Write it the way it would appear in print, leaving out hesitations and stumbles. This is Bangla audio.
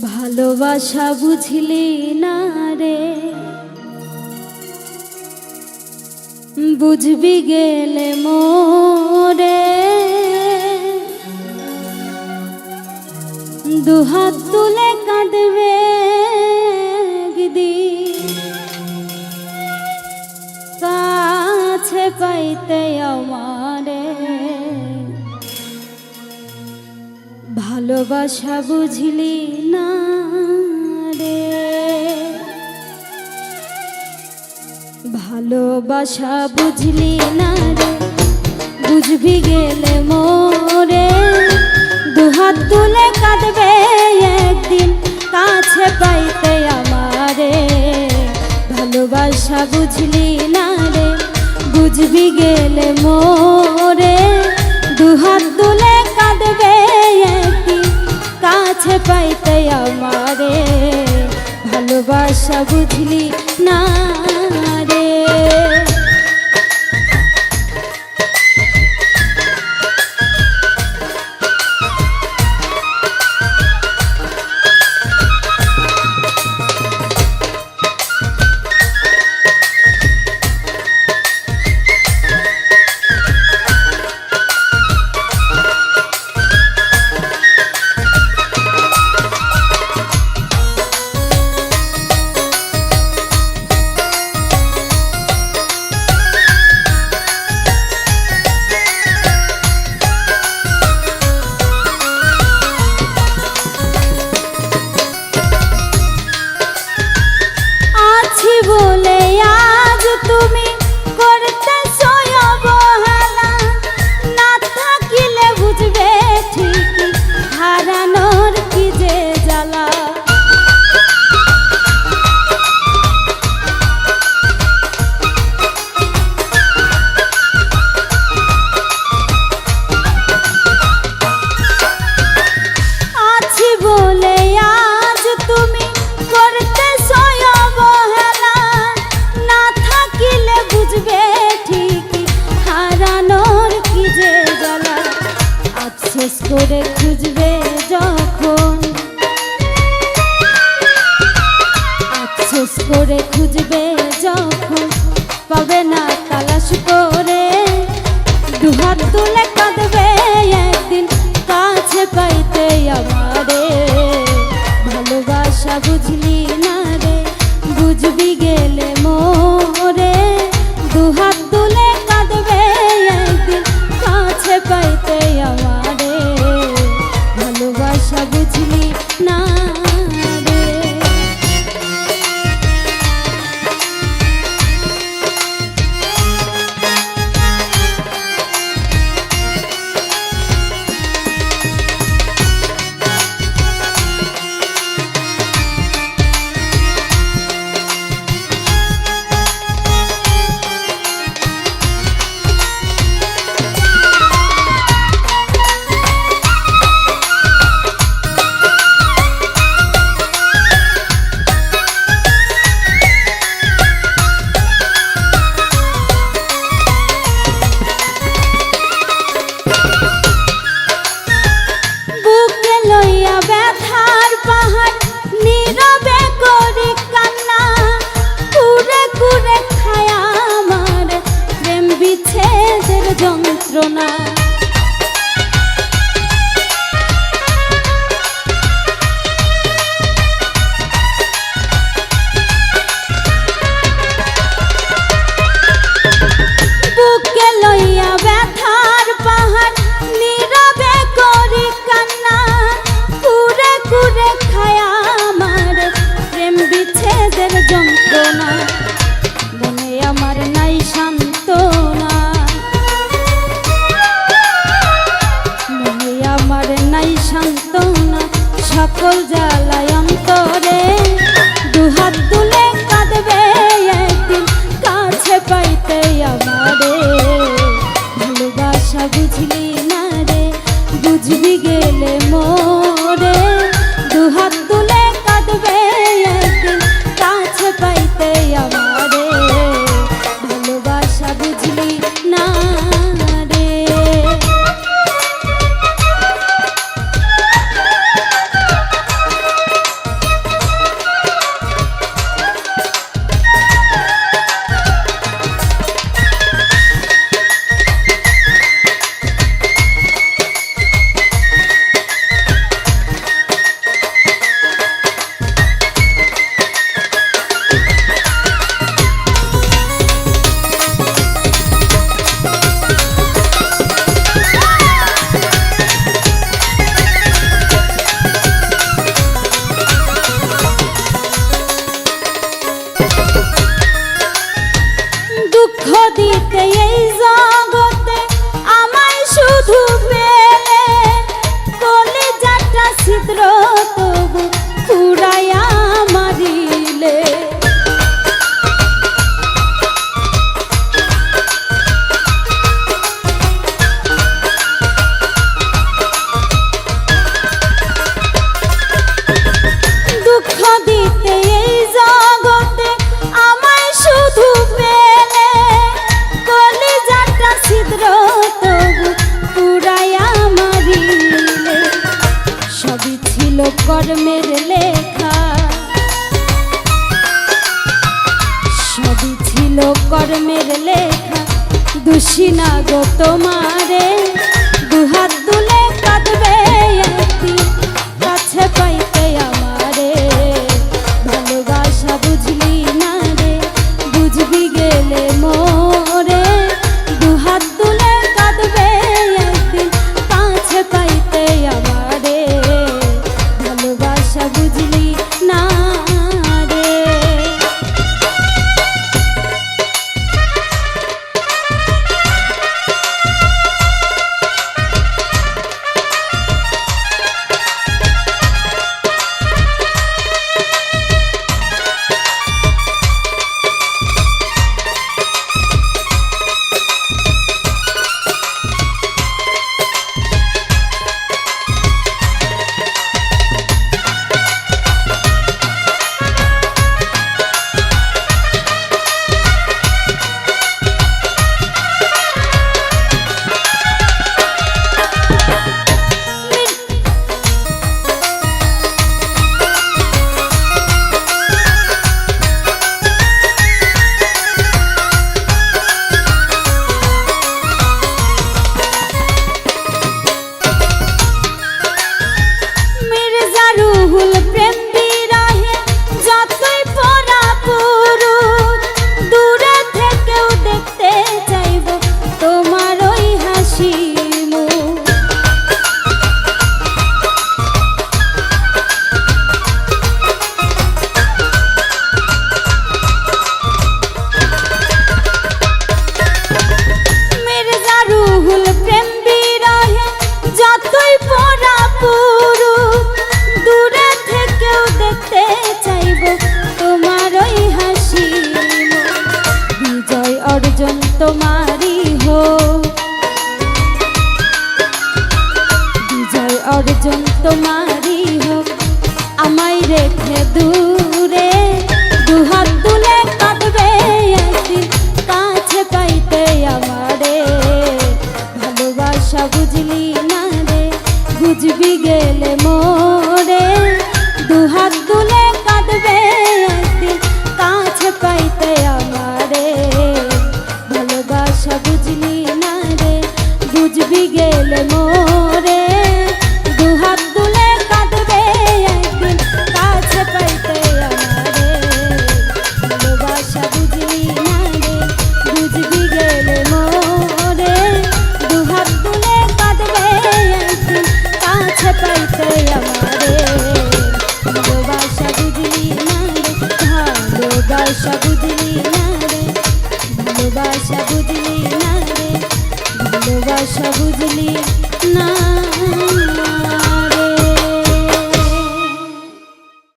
ভালোবাসা বুঝলি না রে, বুঝবি গেলে মোরে। দুহাত তুলে কাঁদবে একদিন, কাছে পাইতে আমারে। ভালোবাসা বুঝলি না রে, ভালোবাসা বুঝলি না রে, বুঝবি গেলে মোরে। দুহাত তুলে কাঁদবে একদিন, কাছে পাইতে আমারে। ভালোবাসা বুঝলি না রে, বুঝবি গেলে মোরে। দুহাত তুলে কাঁদবে একদিন, কাছে পাইতে আমারে। ভালোবাসা বুঝলি না রে। বলে আজ তুমি করতেছো অবহেলা, না থাকিলে বুঝবে ঠিকই হারানোর কি যে জ্বালা। আছি বলে আজ তুমি করতেছো অবহেলা, না থাকিলে বুঝবে ঠিকই হারানোর কি যে জ্বালা। আফসোস করে খুঁজবে যখন, আফসোস করে খুঁজবে যখন, পাবে না তালাশ করে। দুহাত তুলে কাঁদবে একদিন, কাছে পাইতে আমারে। ভালোবাসা বুঝলি না রে, বুঝবি গেলে মোরে। দুহাত তুলে কাঁদবে একদিন, কাছে পাইতে আমারে। ভালোবাসা বুঝলি না রে। ব্যথার পাহাড় নীরবে করি কান্না, কুরে কুরে খায় আমার প্রেম বিচ্ছেদের যন্ত্রণা। বুকে লইয়া ব্যথার পাহাড় নীরবে করি কান্না, কুরে কুরে খায় আমার প্রেম বিচ্ছেদের যন্ত্রণা। মনে আমার নাই সান্ত্বনা, মনে আমার নাই সান্ত্বনা, সকল জ্বালায় অন্তরে। দুহাত তুলে কাঁদবে একদিন, কাছে পাইতে আমারে। ভালোবাসা বুঝলি না রে, বুঝবি গেলে মোরে। দুহাত তুলে কাঁদবে একদিন, কাছে পাইতে আমারে। ভালোবাসা বুঝলি না রে। সবই ছিল কর্মের লেখা, সবই ছিল কর্মের লেখা, দোষী না গো তোমারে। দুহাত তুলে কাঁদবে একদিন কাছে পাইতে আমারে, ভালোবাসা বুঝলি না রে বুঝবি গেলে মোরে। দুহাত তুলে কাঁদবে একদিন কাছে পাইতে আমারে, ভালোবাসা বুঝলি না রে। তোমারি হো বিজয় অর্জন তোমারি হোক, আমায় রেখে দূরে। দুহাত তুলে কাঁদবে একদিন কাছে পাইতে আমারে, ভালোবাসা বুঝলি না রে বুঝবি গেলে মোরে। দুহাত তুলে কাঁদবে একদিন কাছে পাইতে আমারে, ভালোবাসা বুঝলি না রে বুঝবি গেলে মোরে। দুহাত তুলে কাঁদবে একদিন কাছে পাইতে আমারে, ভালোবাসা বুঝলি না রে বুঝবি গেলে মোরে। দুহাত তুলে কাঁদবে একদিন কাছে পাইতে আমারে, ভালোবাসা বুঝলি না রে, ভালোবাসা বুঝলি না রে, ভালোবাসা বুঝলি না রে, ভালোবাসা বুঝলি না।